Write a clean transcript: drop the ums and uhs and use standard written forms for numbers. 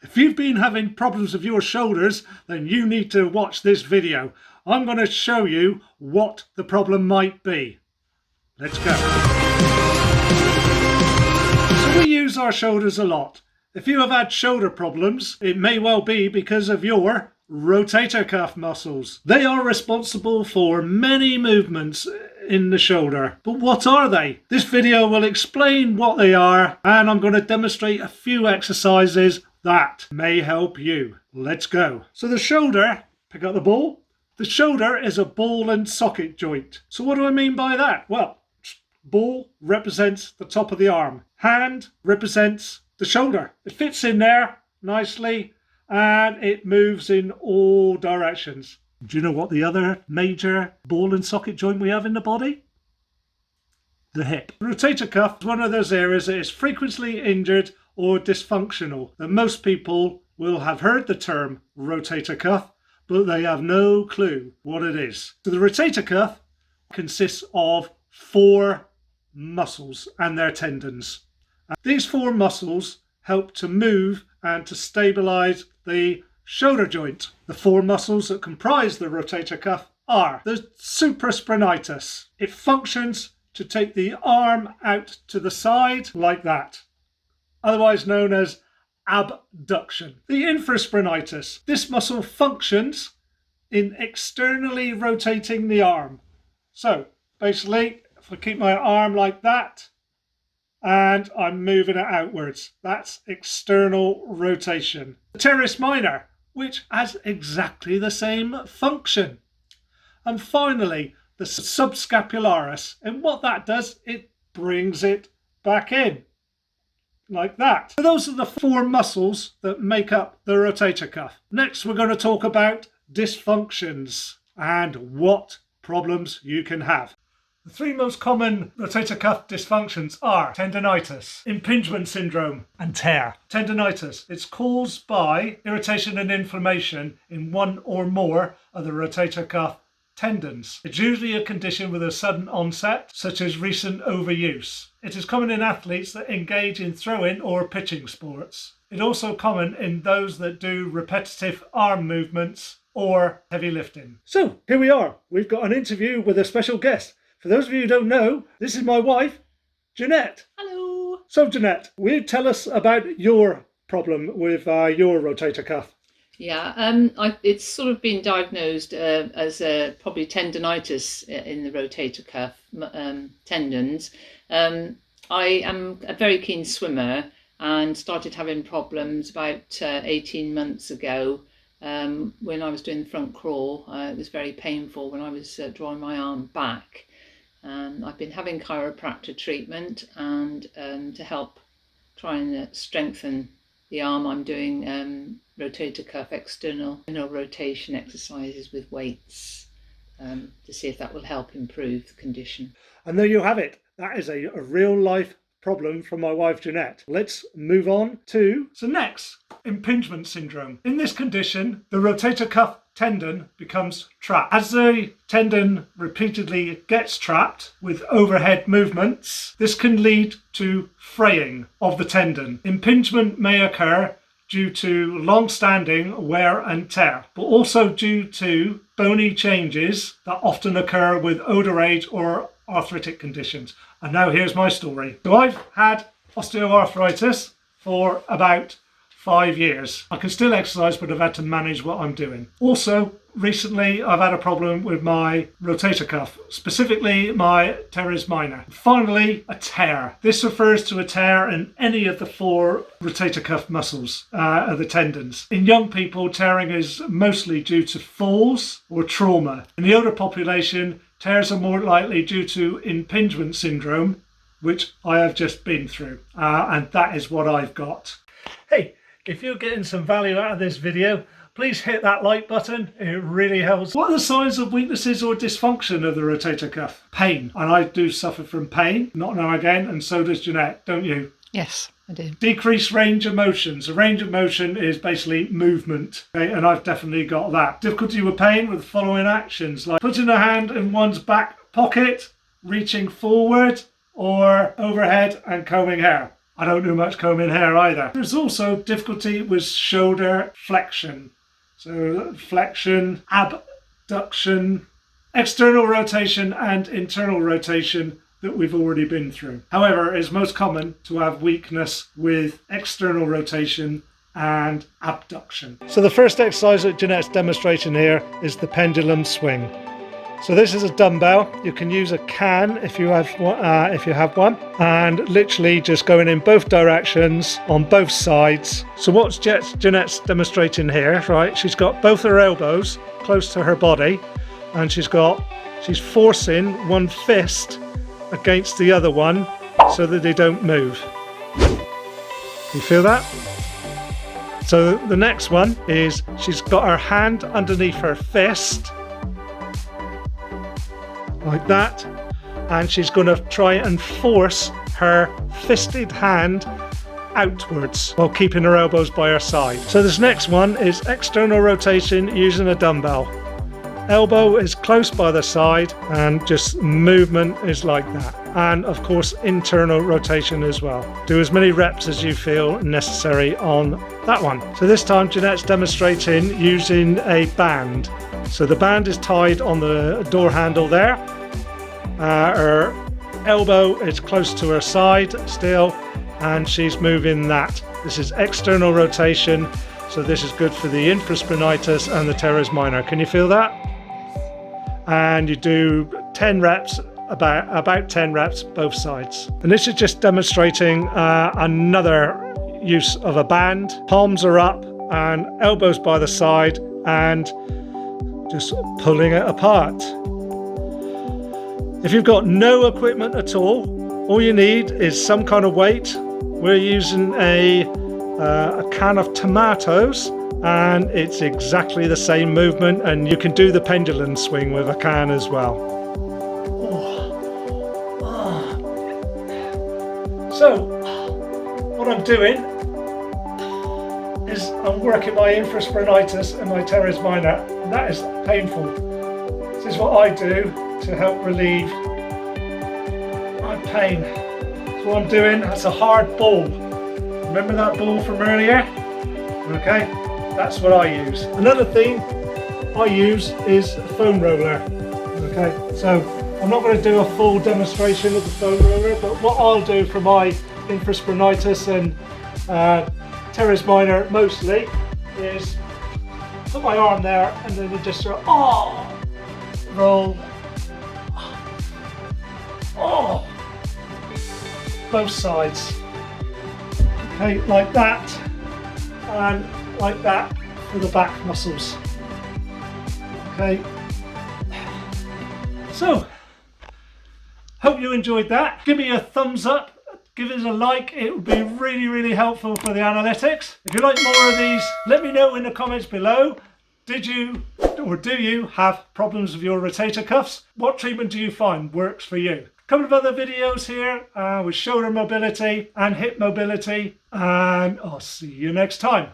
If you've been having problems with your shoulders, then you need to watch this video. I'm going to show you what the problem might be. Let's go. So we use our shoulders a lot. If you have had shoulder problems, it may well be because of your rotator cuff muscles. They are responsible for many movements in the shoulder. But what are they? This video will explain what they are, and I'm going to demonstrate a few exercises that may help you. Let's go. So the shoulder, pick up the ball. The shoulder is a ball and socket joint. So what do I mean by that? Well, ball represents the top of the arm. Hand represents the shoulder. It fits in there nicely and it moves in all directions. Do you know what the other major ball and socket joint we have in the body? The hip. The rotator cuff is one of those areas that is frequently injured or dysfunctional. And most people will have heard the term rotator cuff, but they have no clue what it is. So the rotator cuff consists of 4 muscles and their tendons. These 4 muscles help to move and to stabilise the shoulder joint. The 4 muscles that comprise the rotator cuff are the supraspinatus. It functions to take the arm out to the side like that, otherwise known as abduction. The infraspinatus. This muscle functions in externally rotating the arm. So basically, if I keep my arm like that and I'm moving it outwards, that's external rotation. The teres minor, which has exactly the same function. And finally, the subscapularis. And what that does, it brings it back in, like that. So those are the 4 muscles that make up the rotator cuff. Next, we're going to talk about dysfunctions and what problems you can have. The 3 most common rotator cuff dysfunctions are tendinitis, impingement syndrome, and tear. Tendinitis. It's caused by irritation and inflammation in one or more of the rotator cuff tendons. It's usually a condition with a sudden onset, such as recent overuse. It is common in athletes that engage in throwing or pitching sports. It's also common in those that do repetitive arm movements or heavy lifting. So here we are. We've got an interview with a special guest. For those of you who don't know, this is my wife, Jeanette. Hello. So Jeanette, will you tell us about your problem with your rotator cuff? Yeah, it's sort of been diagnosed as probably tendinitis in the rotator cuff tendons. I am a very keen swimmer and started having problems about 18 months ago when I was doing the front crawl. It was very painful when I was drawing my arm back. I've been having chiropractor treatment and to help try and strengthen the arm, I'm doing rotator cuff external rotation exercises with weights to see if that will help improve the condition. And there you have it. That is a real life problem from my wife Jeanette. Let's move on to next, impingement syndrome. In this condition, the rotator cuff tendon becomes trapped. As the tendon repeatedly gets trapped with overhead movements, this can lead to fraying of the tendon. Impingement may occur due to long-standing wear and tear, but also due to bony changes that often occur with older age or arthritic conditions. And now here's my story. So I've had osteoarthritis for about 5 years. I can still exercise, but I've had to manage what I'm doing. Also, recently I've had a problem with my rotator cuff, specifically my teres minor. Finally, a tear. This refers to a tear in any of the 4 rotator cuff muscles of the tendons. In young people, tearing is mostly due to falls or trauma. In the older population, tears are more likely due to impingement syndrome, which I have just been through, and that is what I've got. Hey, if you're getting some value out of this video, please hit that like button. It really helps. What are the signs of weaknesses or dysfunction of the rotator cuff? Pain. And I do suffer from pain, not now again, and so does Jeanette, don't you? Yes, I do. Decreased range of motion. So range of motion is basically movement, okay? And I've definitely got that. Difficulty with pain with the following actions, like putting a hand in one's back pocket, reaching forward, or overhead and combing hair. I don't do much combing hair either. There's also difficulty with shoulder flexion. So flexion, abduction, external rotation and internal rotation that we've already been through. However, it's most common to have weakness with external rotation and abduction. So the first exercise that Jeanette's demonstrating here is the pendulum swing. So this is a dumbbell. You can use a can if you have one, and literally just going in both directions on both sides. So what's Jeanette's demonstrating here, right? She's got both her elbows close to her body, and she's forcing one fist against the other one so that they don't move. You feel that? So the next one is she's got her hand underneath her fist, like that, and she's going to try and force her fisted hand outwards while keeping her elbows by her side. So this next one is external rotation using a dumbbell. Elbow is close by the side and just movement is like that. And of course internal rotation as well. Do as many reps as you feel necessary on that one. So this time Jeanette's demonstrating using a band. So the band is tied on the door handle there. Her elbow is close to her side still, and she's moving that. This is external rotation, so this is good for the infraspinatus and the teres minor. Can you feel that? And you do 10 reps, about 10 reps both sides. And this is just demonstrating another use of a band. Palms are up and elbows by the side and just pulling it apart. If you've got no equipment at all you need is some kind of weight. We're using a can of tomatoes, and it's exactly the same movement, and you can do the pendulum swing with a can as well. So what I'm doing is I'm working my infraspinatus and my teres minor, and that is painful. This is what I do to help relieve my pain. So what I'm doing, that's a hard ball. Remember that ball from earlier? Okay, that's what I use. Another thing I use is a foam roller. Okay, so I'm not going to do a full demonstration of the foam roller, but what I'll do for my infraspinatus and teres minor mostly is put my arm there and then just sort of roll. Both sides. Okay, like that and like that for the back muscles. Okay. So, hope you enjoyed that. Give me a thumbs up. Give us a like. It would be really, really helpful for the analytics. If you like more of these, let me know in the comments below. Did you or do you have problems with your rotator cuffs? What treatment do you find works for you? A couple of other videos here with shoulder mobility and hip mobility, and I'll see you next time.